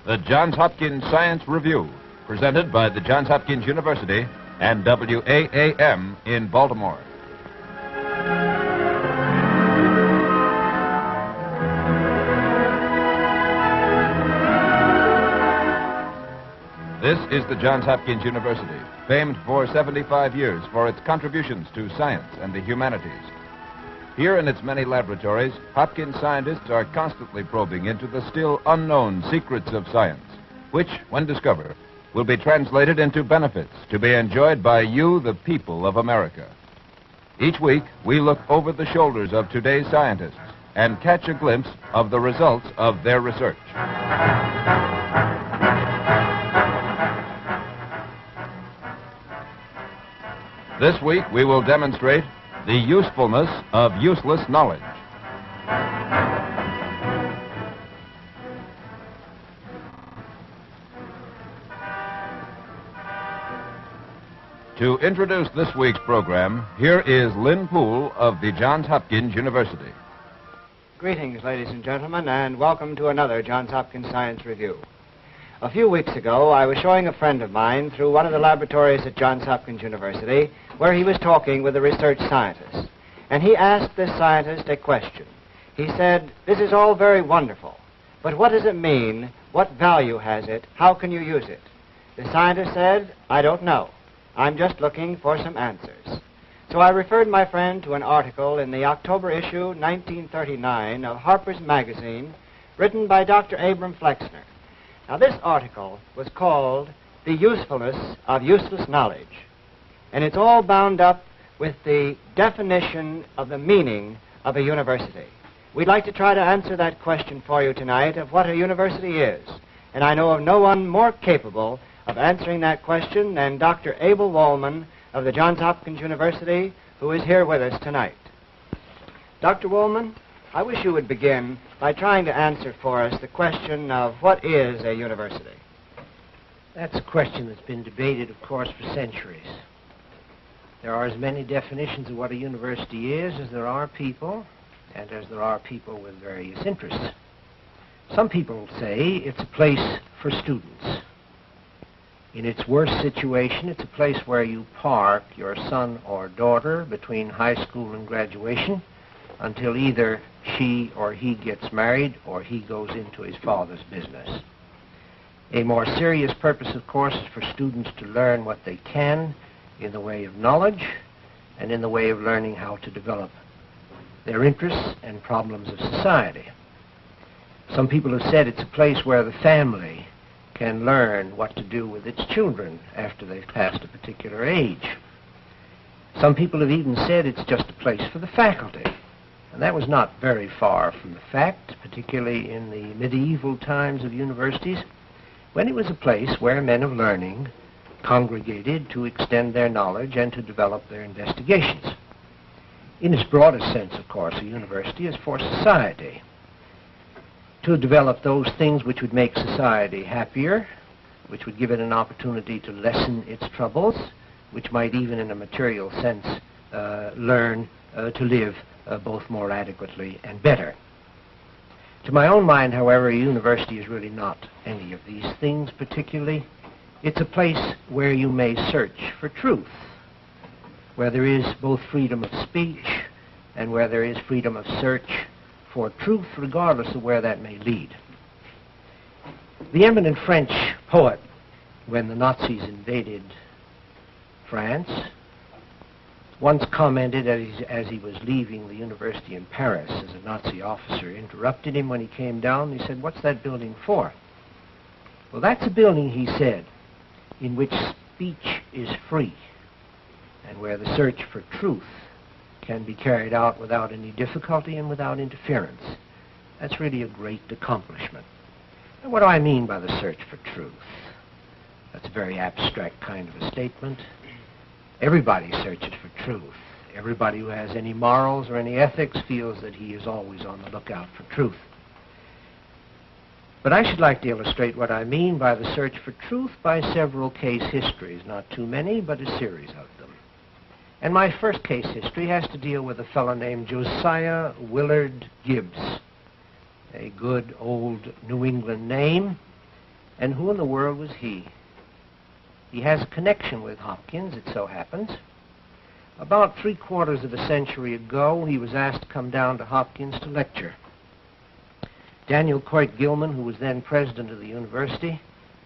The Johns Hopkins Science Review, presented by the Johns Hopkins University and WAAM in Baltimore. This is the Johns Hopkins University, famed for 75 years for its contributions to science and the humanities. Here in its many laboratories, Hopkins scientists are constantly probing into the still unknown secrets of science, which, when discovered, will be translated into benefits to be enjoyed by you, the people of America. Each week, we look over the shoulders of today's scientists and catch a glimpse of the results of their research. This week, we will demonstrate the usefulness of useless knowledge. To introduce this week's program, here is Lynn Poole of the Johns Hopkins University. Greetings, ladies and gentlemen, and welcome to another Johns Hopkins Science Review. A few weeks ago, I was showing a friend of mine through one of the laboratories at Johns Hopkins University where he was talking with a research scientist. And he asked this scientist a question. He said, "This is all very wonderful, but what does it mean? What value has it? How can you use it?" The scientist said, "I don't know. I'm just looking for some answers." So I referred my friend to an article in the October issue 1939 of Harper's Magazine, written by Dr. Abram Flexner. Now, this article was called "The Usefulness of Useless Knowledge," and it's all bound up with the definition of the meaning of a university. We'd like to try to answer that question for you tonight of what a university is, and I know of no one more capable of answering that question than Dr. Abel Woolman of the Johns Hopkins University, who is here with us tonight. Dr. Woolman, I wish you would begin by trying to answer for us the question of what is a university. That's a question that's been debated, of course, for centuries. There are as many definitions of what a university is as there are people, and as there are people with various interests. Some people say it's a place for students. In its worst situation, it's a place where you park your son or daughter between high school and graduation until either she or he gets married or he goes into his father's business. A more serious purpose, of course, is for students to learn what they can in the way of knowledge and in the way of learning how to develop their interests and problems of society. Some people have said it's a place where the family can learn what to do with its children after they've passed a particular age. Some people have even said it's just a place for the faculty. And that was not very far from the fact, particularly in the medieval times of universities, when it was a place where men of learning congregated to extend their knowledge and to develop their investigations. In its broadest sense, of course, a university is for society, to develop those things which would make society happier, which would give it an opportunity to lessen its troubles, which might even in a material sense learn to live both more adequately and better. To my own mind, however, a university is really not any of these things particularly. It's a place where you may search for truth, where there is both freedom of speech and where there is freedom of search for truth, regardless of where that may lead. The eminent French poet, when the Nazis invaded France, once commented as he was leaving the university in Paris, as a Nazi officer interrupted him when he came down. He said, "What's that building for?" "Well, that's a building," he said, "in which speech is free and where the search for truth can be carried out without any difficulty and without interference." That's really a great accomplishment. And what do I mean by the search for truth? That's a very abstract kind of a statement. Everybody searches for truth. Everybody who has any morals or any ethics feels that he is always on the lookout for truth. But I should like to illustrate what I mean by the search for truth by several case histories, not too many, but a series of them. And my first case history has to deal with a fellow named Josiah Willard Gibbs, a good old New England name, And who in the world was he? He has a connection with Hopkins, it so happens. About 3/4 of a century ago, he was asked to come down to Hopkins to lecture. Daniel Coit Gilman, who was then president of the university,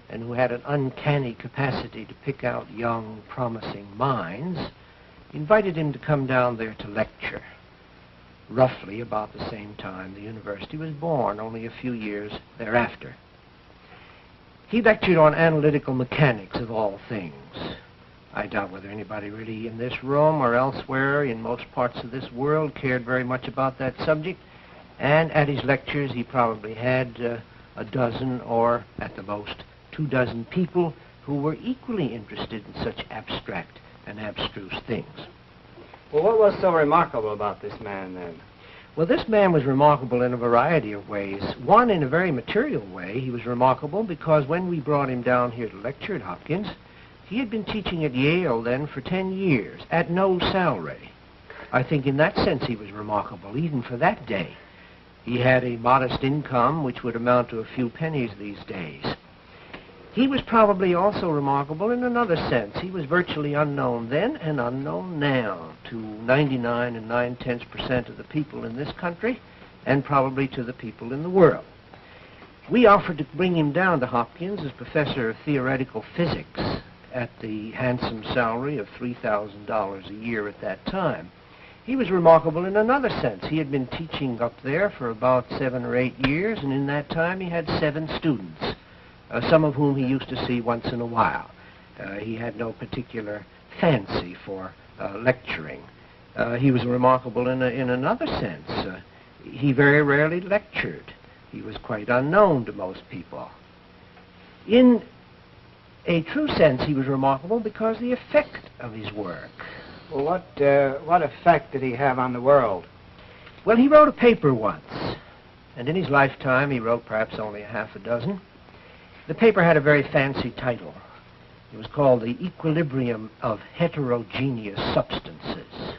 and who had an uncanny capacity to pick out young, promising minds, invited him to come down there to lecture. Roughly about the same time the university was born, only a few years thereafter. He lectured on analytical mechanics of all things. I doubt whether anybody really in this room or elsewhere in most parts of this world cared very much about that subject, and at his lectures he probably had a dozen or, at the most, 24 people who were equally interested in such abstract and abstruse things. Well, what was so remarkable about this man, then? Well, this man was remarkable in a variety of ways. One, in a very material way, he was remarkable because when we brought him down here to lecture at Hopkins, he had been teaching at Yale then for 10 years, at no salary. I think in that sense he was remarkable, even for that day. He had a modest income, which would amount to a few pennies these days. He was probably also remarkable in another sense. He was virtually unknown then and unknown now to 99 9/10% of the people in this country and probably to the people in the world. We offered to bring him down to Hopkins as professor of theoretical physics at the handsome salary of $3,000 a year at that time. He was remarkable in another sense. He had been teaching up there for about 7 or 8 years, and in that time he had 7 students. Some of whom he used to see once in a while. He had no particular fancy for lecturing. He was remarkable in another sense. He very rarely lectured. He was quite unknown to most people. In a true sense, he was remarkable because the effect of his work. Well, what effect did he have on the world? Well, he wrote a paper once, and in his lifetime he wrote perhaps only a half a dozen. The paper had a very fancy title. It was called The Equilibrium of Heterogeneous Substances,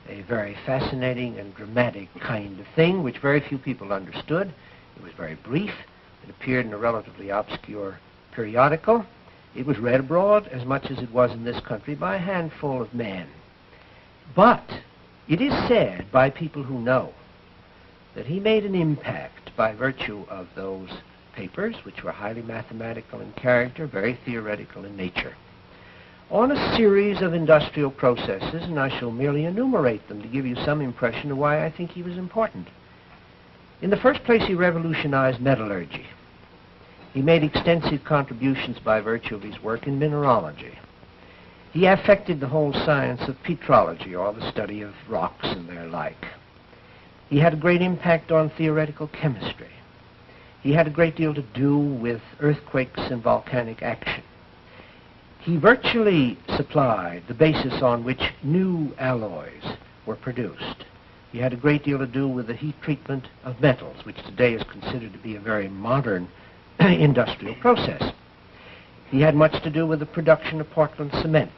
a very fascinating and dramatic kind of thing which very few people understood. It was very brief. It appeared in a relatively obscure periodical. It was read abroad as much as it was in this country by a handful of men. But it is said by people who know that he made an impact by virtue of those papers, which were highly mathematical in character, very theoretical in nature, on a series of industrial processes, and I shall merely enumerate them to give you some impression of why I think he was important. In the first place, he revolutionized metallurgy. He made extensive contributions by virtue of his work in mineralogy. He affected the whole science of petrology, or the study of rocks and their like. He had a great impact on theoretical chemistry. He had a great deal to do with earthquakes and volcanic action. He virtually supplied the basis on which new alloys were produced. He had a great deal to do with the heat treatment of metals, which today is considered to be a very modern industrial process. He had much to do with the production of Portland cement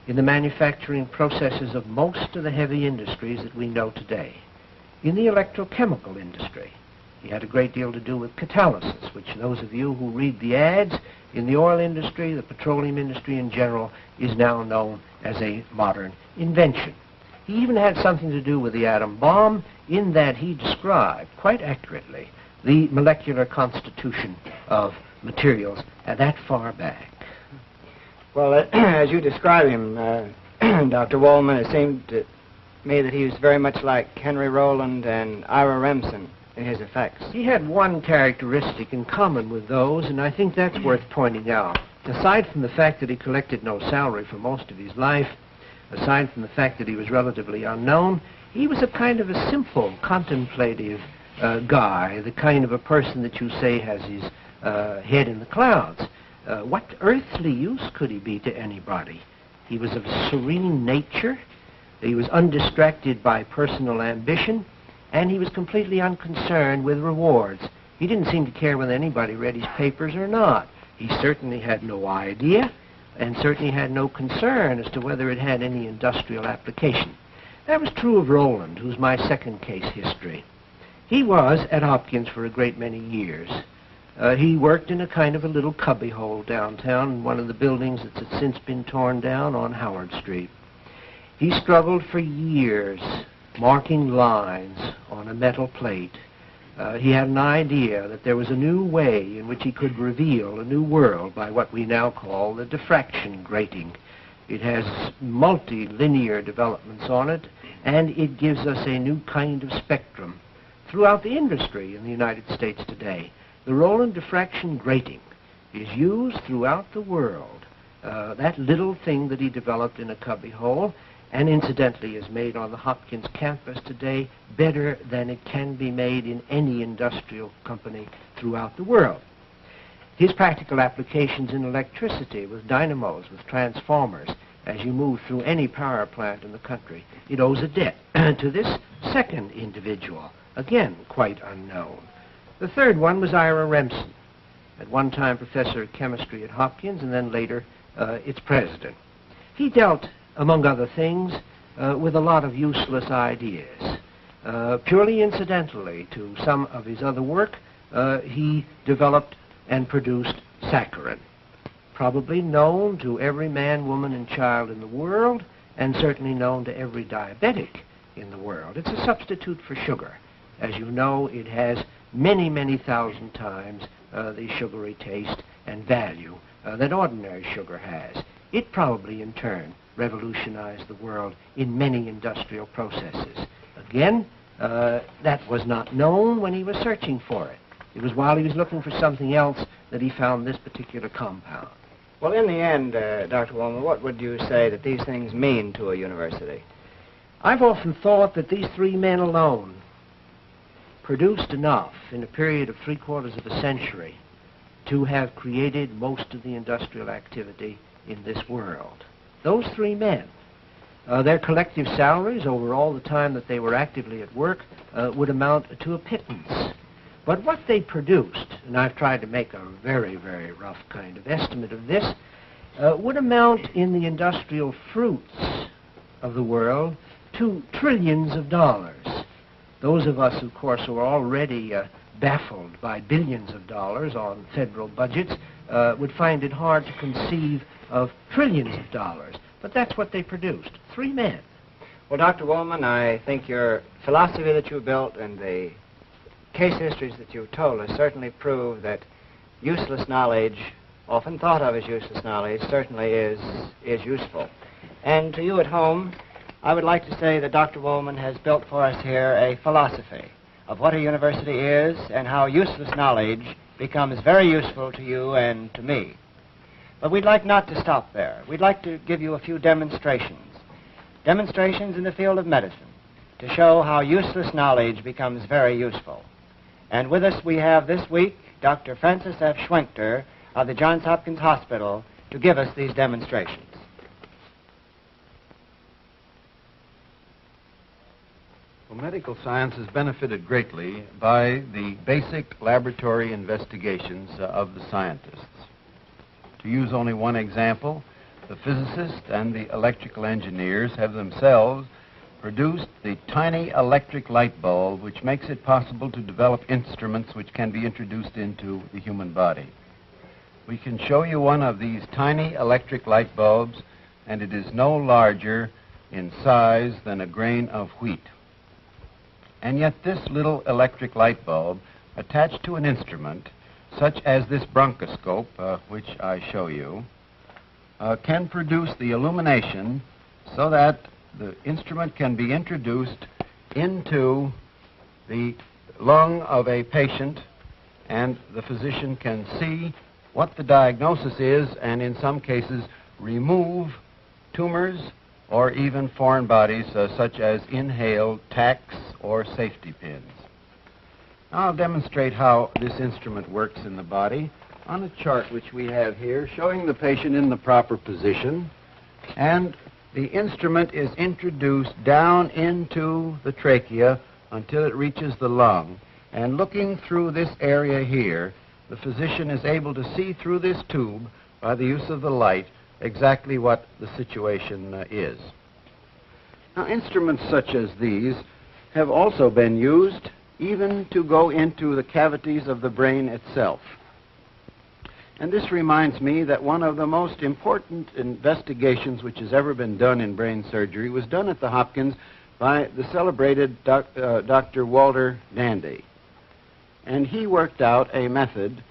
in the manufacturing processes of most of the heavy industries that we know today. In the electrochemical industry, he had a great deal to do with catalysis, which those of you who read the ads in the oil industry, the petroleum industry in general, is now known as a modern invention. He even had something to do with the atom bomb in that he described, quite accurately, the molecular constitution of materials that far back. Well, as you describe him, Dr. Woolman, it seemed to me that he was very much like Henry Rowland and Ira Remsen in his effects. He had one characteristic in common with those, and I think that's worth pointing out. Aside from the fact that he collected no salary for most of his life, aside from the fact that he was relatively unknown, he was a kind of a simple, contemplative guy, the kind of a person that you say has his head in the clouds. What earthly use could he be to anybody? He was of serene nature. He was undistracted by personal ambition, and he was completely unconcerned with rewards. He didn't seem to care whether anybody read his papers or not. He certainly had no idea, and certainly had no concern as to whether it had any industrial application. That was true of Rowland, who's my second case history. He was at Hopkins for a great many years. He worked in a kind of a little cubbyhole downtown in one of the buildings that has since been torn down on Howard Street. He struggled for years, marking lines on a metal plate. He had an idea that there was a new way in which he could reveal a new world by what we now call the diffraction grating. It has multilinear developments on it, and it gives us a new kind of spectrum. Throughout the industry in the United States today, the Roland diffraction grating is used throughout the world. That little thing that he developed in a cubbyhole, and incidentally is made on the Hopkins campus today better than it can be made in any industrial company throughout the world. His practical applications in electricity with dynamos, with transformers, as you move through any power plant in the country, it owes a debt to this second individual, again quite unknown. The third one was Ira Remsen, at one time professor of chemistry at Hopkins and then later its president. He dealt, among other things, with a lot of useless ideas. Purely incidentally to some of his other work, he developed and produced saccharin, probably known to every man, woman, and child in the world, and certainly known to every diabetic in the world. It's a substitute for sugar. As you know, it has many, many thousand times the sugary taste and value that ordinary sugar has. It probably, in turn, revolutionized the world in many industrial processes. Again, that was not known when he was searching for it. It was while he was looking for something else that he found this particular compound. Well, in the end, Dr. Woolman, what would you say that these things mean to a university? I've often thought that these three men alone produced enough in a period of 3/4 of a century to have created most of the industrial activity in this world. Those three men, their collective salaries over all the time that they were actively at work would amount to a pittance. But what they produced, and I've tried to make a very, very rough kind of estimate of this, would amount in the industrial fruits of the world to trillions of dollars. Those of us, of course, who are already baffled by billions of dollars on federal budgets would find it hard to conceive of trillions of dollars. But that's what they produced. Three men. Well, Dr. Woolman, I think your philosophy that you built and the case histories that you've told us certainly prove that useless knowledge, often thought of as useless knowledge, certainly is useful. And to you at home, I would like to say that Dr. Woolman has built for us here a philosophy of what a university is and how useless knowledge becomes very useful to you and to me. But we'd like not to stop there. We'd like to give you a few demonstrations in the field of medicine to show how useless knowledge becomes very useful. And with us we have this week Dr. Francis F. Schwenkter of the Johns Hopkins Hospital to give us these demonstrations. Well, medical science has benefited greatly by the basic laboratory investigations of the scientists. To use only one example, the physicists and the electrical engineers have themselves produced the tiny electric light bulb which makes it possible to develop instruments which can be introduced into the human body. We can show you one of these tiny electric light bulbs, and it is no larger in size than a grain of wheat. And yet this little electric light bulb attached to an instrument such as this bronchoscope, which I show you, can produce the illumination so that the instrument can be introduced into the lung of a patient, and the physician can see what the diagnosis is and in some cases remove tumors or even foreign bodies such as inhaled tacks or safety pins. Now I'll demonstrate how this instrument works in the body on a chart which we have here showing the patient in the proper position, and the instrument is introduced down into the trachea until it reaches the lung. And looking through this area here, the physician is able to see through this tube, by the use of the light, exactly what the situation is. Now, instruments such as these have also been used even to go into the cavities of the brain itself. And this reminds me that one of the most important investigations which has ever been done in brain surgery was done at the Hopkins by the celebrated Dr. Walter Dandy. And he worked out a method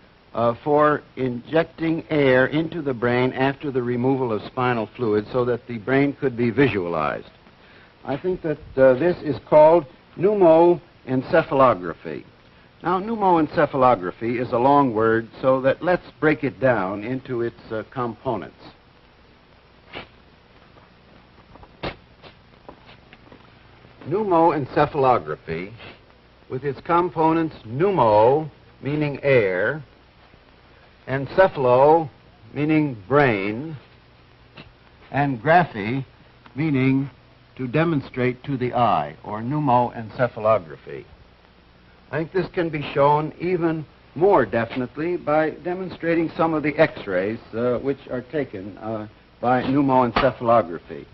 for injecting air into the brain after the removal of spinal fluid so that the brain could be visualized. I think that this is called pneumoencephalography. Now, pneumoencephalography is a long word, so that let's break it down into its components. Pneumoencephalography, with its components pneumo, meaning air, encephalo, meaning brain, and graphy, meaning to demonstrate to the eye, or pneumoencephalography. I think this can be shown even more definitely by demonstrating some of the x-rays which are taken by pneumoencephalography.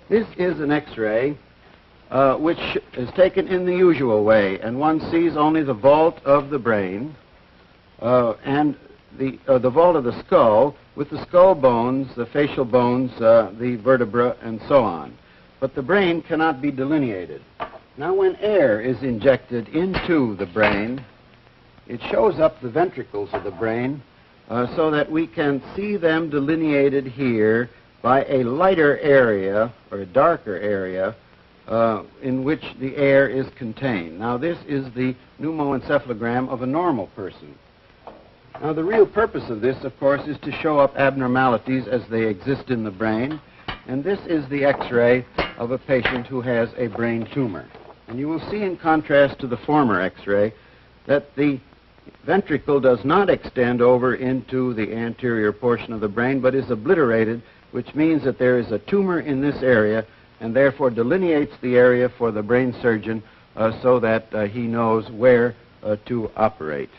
This is an x-ray which is taken in the usual way, and one sees only the vault of the brain and the vault of the skull with the skull bones, the facial bones, the vertebra, and so on. But the brain cannot be delineated. Now, when air is injected into the brain, it shows up the ventricles of the brain so that we can see them delineated here by a lighter area or a darker area in which the air is contained. Now, this is the pneumoencephalogram of a normal person. Now, the real purpose of this, of course, is to show up abnormalities as they exist in the brain, and this is the x-ray of a patient who has a brain tumor. And you will see, in contrast to the former x-ray, that the ventricle does not extend over into the anterior portion of the brain, but is obliterated, which means that there is a tumor in this area, and therefore delineates the area for the brain surgeon so that he knows where to operate.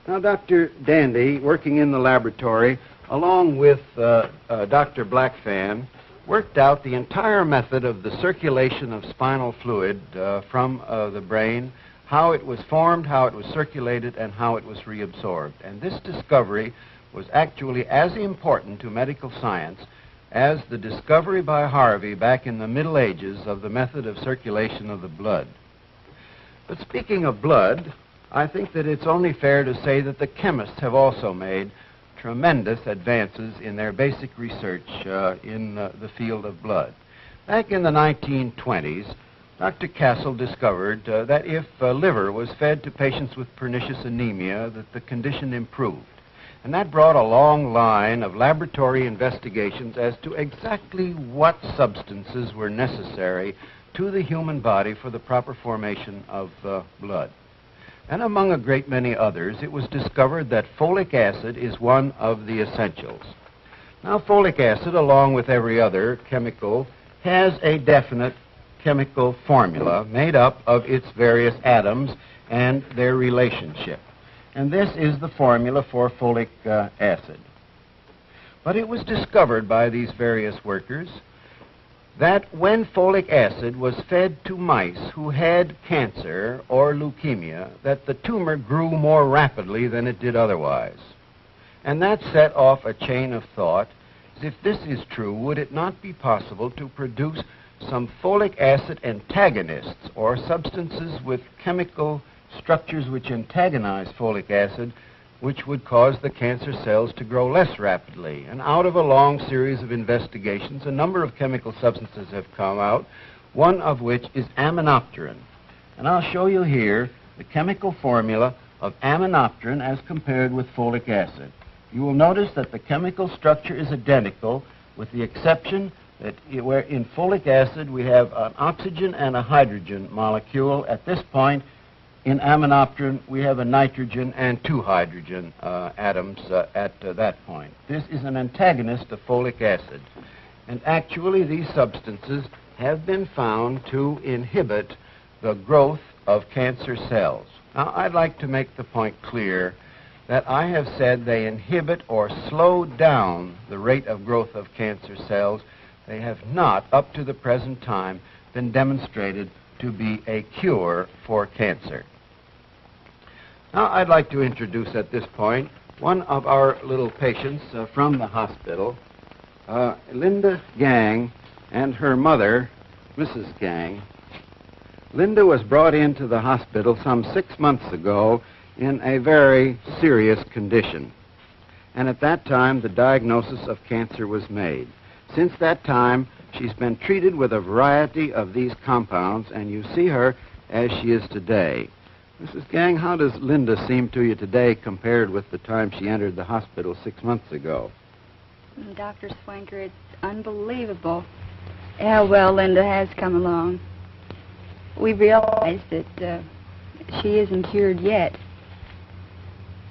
Now, Dr. Dandy, working in the laboratory, along with Dr. Blackfan, worked out the entire method of the circulation of spinal fluid from the brain, how it was formed, how it was circulated, and how it was reabsorbed. And this discovery was actually as important to medical science as the discovery by Harvey back in the Middle Ages of the method of circulation of the blood. But speaking of blood, I think that it's only fair to say that the chemists have also made tremendous advances in their basic research in the field of blood. Back in the 1920s, Dr. Castle discovered that if liver was fed to patients with pernicious anemia, that the condition improved. And that brought a long line of laboratory investigations as to exactly what substances were necessary to the human body for the proper formation of blood. And among a great many others, it was discovered that folic acid is one of the essentials. Now, folic acid, along with every other chemical, has a definite chemical formula made up of its various atoms and their relationship. And this is the formula for folic acid. But it was discovered by these various workers that when folic acid was fed to mice who had cancer or leukemia, that the tumor grew more rapidly than it did otherwise. And that set off a chain of thought. If this is true, would it not be possible to produce some folic acid antagonists, or substances with chemical structures which antagonize folic acid, which would cause the cancer cells to grow less rapidly? And out of a long series of investigations, a number of chemical substances have come out, one of which is aminopterin. And I'll show you here the chemical formula of aminopterin as compared with folic acid. You will notice that the chemical structure is identical, with the exception that where in folic acid we have an oxygen and a hydrogen molecule. At this point, in aminopterin, we have a nitrogen and two hydrogen atoms at that point. This is an antagonist of folic acid. And actually, these substances have been found to inhibit the growth of cancer cells. Now, I'd like to make the point clear that I have said they inhibit or slow down the rate of growth of cancer cells. They have not, up to the present time, been demonstrated to be a cure for cancer. Now, I'd like to introduce at this point one of our little patients from the hospital, Linda Gang, and her mother, Mrs. Gang. Linda was brought into the hospital some 6 months ago in a very serious condition. And at that time, the diagnosis of cancer was made. Since that time, she's been treated with a variety of these compounds, and you see her as she is today. Mrs. Gang, how does Linda seem to you today compared with the time she entered the hospital 6 months ago? Dr. Swanker, it's unbelievable how well Linda has come along. We realize that she isn't cured yet,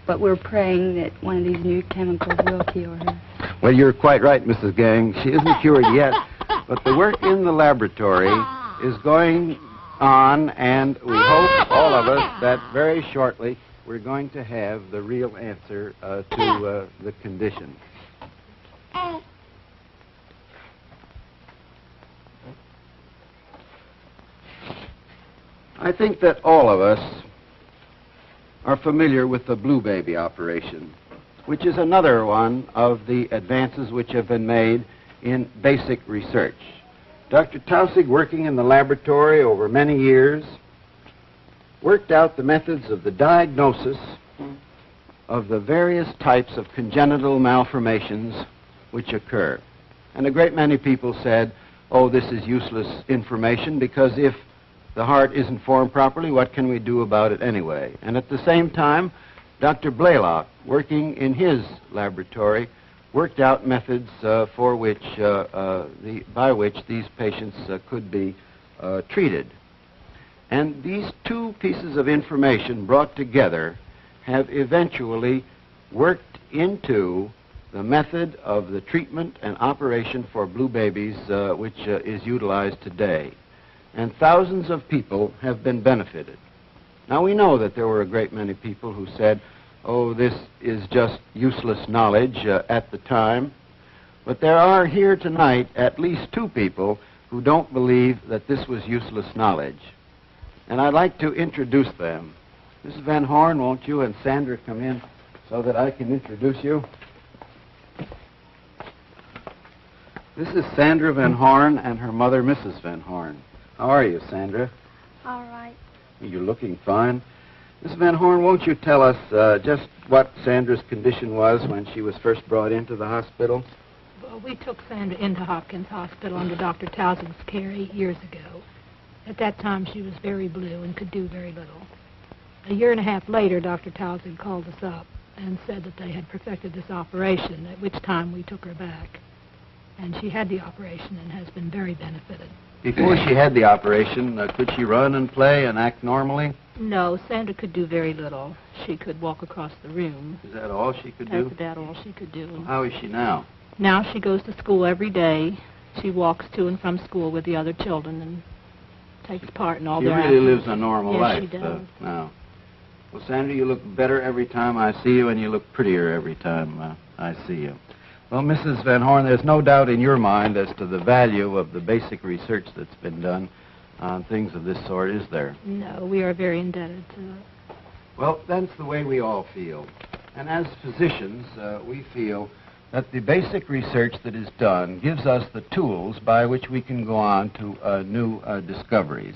but we're praying that one of these new chemicals will cure her. Well, you're quite right, Mrs. Gang. She isn't cured yet, but the work in the laboratory is going on, and we hope, all of us, that very shortly we're going to have the real answer to the condition. I think that all of us are familiar with the Blue Baby operation, which is another one of the advances which have been made in basic research. Dr. Tausig, working in the laboratory over many years, worked out the methods of the diagnosis of the various types of congenital malformations which occur. And a great many people said, oh, this is useless information, because if the heart isn't formed properly, what can we do about it anyway? And at the same time, Dr. Blaylock, working in his laboratory, worked out methods by which these patients could be treated. And these two pieces of information brought together have eventually worked into the method of the treatment and operation for blue babies, which is utilized today. And thousands of people have been benefited. Now, we know that there were a great many people who said, oh, this is just useless knowledge at the time. But there are here tonight at least two people who don't believe that this was useless knowledge. And I'd like to introduce them. Mrs. Van Horn, won't you and Sandra come in so that I can introduce you? This is Sandra Van Horn and her mother, Mrs. Van Horn. How are you, Sandra? All right. You're looking fine. Miss Van Horn, won't you tell us just what Sandra's condition was when she was first brought into the hospital? Well, we took Sandra into Hopkins Hospital under Dr. Towsing's care 8 years ago. At that time, she was very blue and could do very little. A year and a half later, Dr. Towsing called us up and said that they had perfected this operation, at which time we took her back. And she had the operation and has been very benefited. Before she had the operation, could she run and play and act normally? No, Sandra could do very little. She could walk across the room. Is that all she could do? That's about all she could do. Well, how is she now? Now she goes to school every day. She walks to and from school with the other children and takes part in all their She really activities. lives a normal Yes, life she does. now. Well, Sandra, you look better every time I see you, and you look prettier every time I see you. Well, Mrs. Van Horn, there's no doubt in your mind as to the value of the basic research that's been done on things of this sort, is there? No, we are very indebted to it. Well, that's the way we all feel. And as physicians, we feel that the basic research that is done gives us the tools by which we can go on to new discoveries.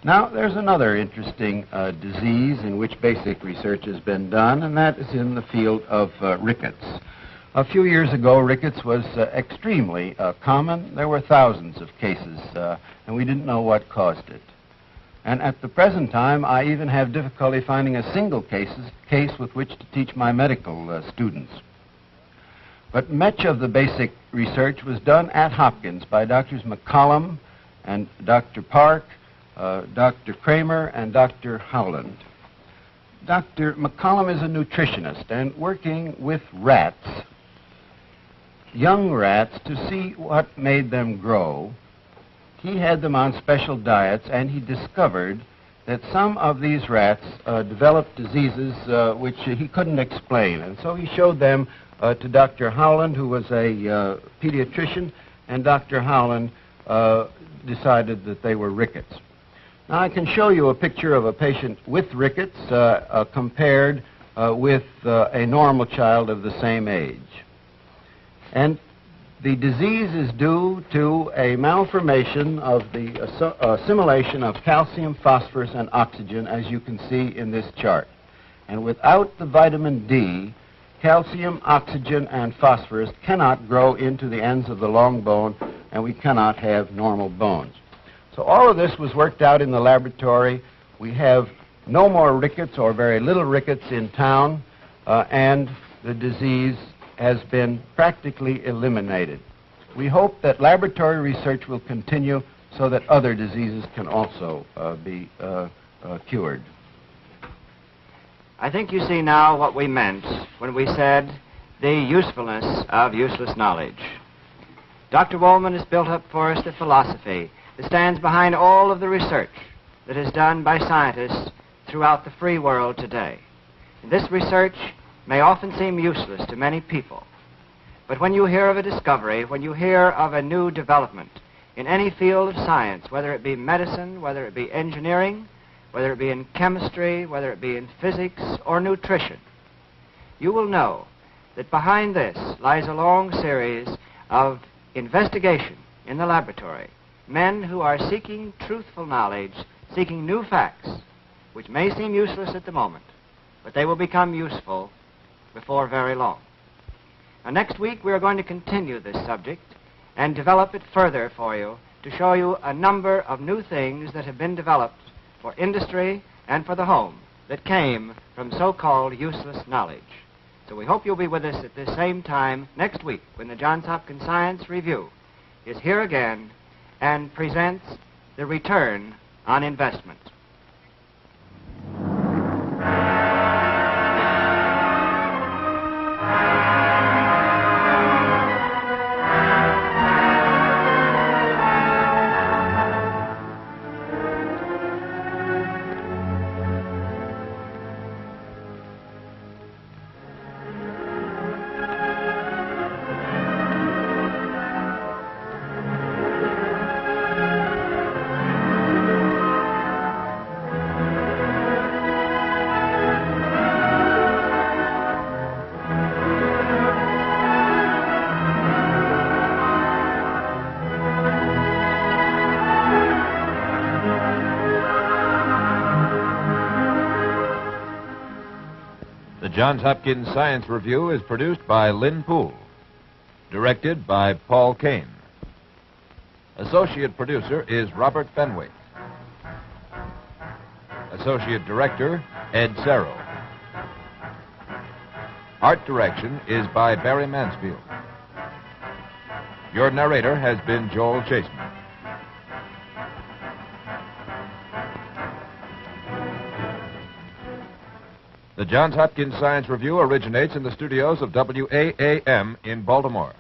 Now, there's another interesting disease in which basic research has been done, and that is in the field of rickets. A few years ago, rickets was extremely common. There were thousands of cases, and we didn't know what caused it. And at the present time, I even have difficulty finding a single case with which to teach my medical students. But much of the basic research was done at Hopkins by Drs. McCollum and Dr. Park, Dr. Kramer, and Dr. Howland. Dr. McCollum is a nutritionist and working with rats, young rats, to see what made them grow. He had them on special diets, and he discovered that some of these rats developed diseases which he couldn't explain. And so he showed them to Dr. Howland, who was a pediatrician, and Dr. Howland decided that they were rickets. Now I can show you a picture of a patient with rickets compared with a normal child of the same age. And the disease is due to a malformation of the assimilation of calcium, phosphorus, and oxygen, as you can see in this chart. And without the vitamin D, calcium, oxygen, and phosphorus cannot grow into the ends of the long bone, and we cannot have normal bones. So all of this was worked out in the laboratory. We have no more rickets or very little rickets in town, and the disease has been practically eliminated. We hope that laboratory research will continue so that other diseases can also be cured. I think you see now what we meant when we said the usefulness of useless knowledge. Dr. Woolman has built up for us the philosophy that stands behind all of the research that is done by scientists throughout the free world today. And this research may often seem useless to many people, but when you hear of a discovery, when you hear of a new development in any field of science, whether it be medicine, whether it be engineering, whether it be in chemistry, whether it be in physics or nutrition, you will know that behind this lies a long series of investigation in the laboratory. Men who are seeking truthful knowledge, seeking new facts, which may seem useless at the moment, but they will become useful before very long. Now, next week we are going to continue this subject and develop it further for you to show you a number of new things that have been developed for industry and for the home that came from so-called useless knowledge. So we hope you'll be with us at this same time next week when the Johns Hopkins Science Review is here again and presents the return on investment. The Johns Hopkins Science Review is produced by Lynn Poole. Directed by Paul Kane. Associate producer is Robert Fenwick. Associate Director, Ed Serro. Art direction is by Barry Mansfield. Your narrator has been Joel Chaseman. The Johns Hopkins Science Review originates in the studios of WAAM in Baltimore.